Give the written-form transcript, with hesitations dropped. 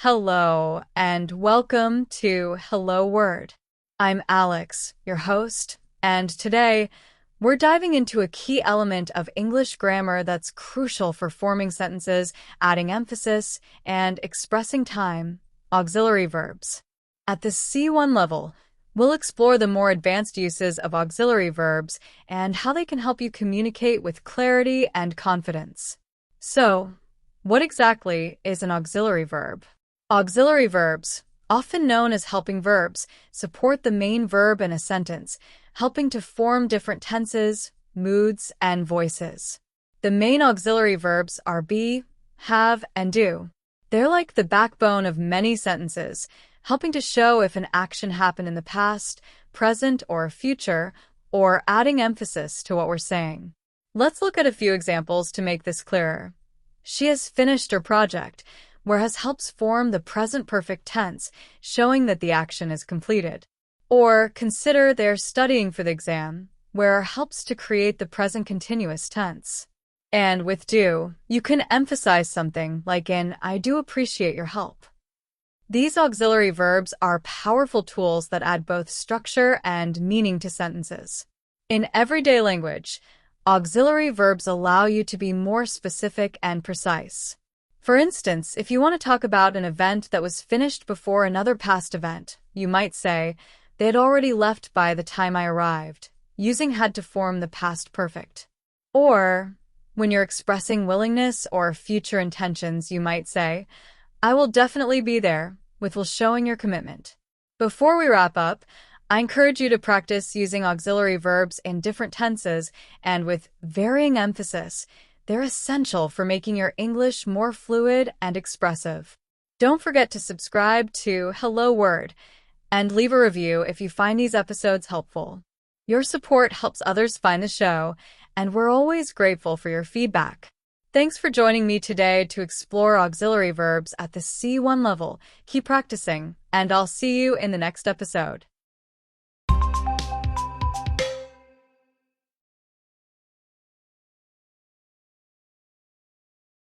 Hello, and welcome to Hello Word. I'm Alex, your host, and today we're diving into a key element of English grammar that's crucial for forming sentences, adding emphasis, and expressing time: auxiliary verbs. At the C1 level, we'll explore the more advanced uses of auxiliary verbs and how they can help you communicate with clarity and confidence. So, what exactly is an auxiliary verb? Auxiliary verbs, often known as helping verbs, support the main verb in a sentence, helping to form different tenses, moods, and voices. The main auxiliary verbs are be, have, and do. They're like the backbone of many sentences, helping to show if an action happened in the past, present, or future, or adding emphasis to what we're saying. Let's look at a few examples to make this clearer. She has finished her project, whereas helps form the present perfect tense, showing that the action is completed. Or consider they're studying for the exam, where helps to create the present continuous tense. And with do, you can emphasize something like in I do appreciate your help. These auxiliary verbs are powerful tools that add both structure and meaning to sentences. In everyday language, auxiliary verbs allow you to be more specific and precise. For instance, if you want to talk about an event that was finished before another past event, you might say, they had already left by the time I arrived, using had to form the past perfect. Or, when you're expressing willingness or future intentions, you might say, I will definitely be there, with will showing your commitment. Before we wrap up, I encourage you to practice using auxiliary verbs in different tenses and with varying emphasis. They're essential for making your English more fluid and expressive. Don't forget to subscribe to Hello Word and leave a review if you find these episodes helpful. Your support helps others find the show, and we're always grateful for your feedback. Thanks for joining me today to explore auxiliary verbs at the C1 level. Keep practicing, and I'll see you in the next episode.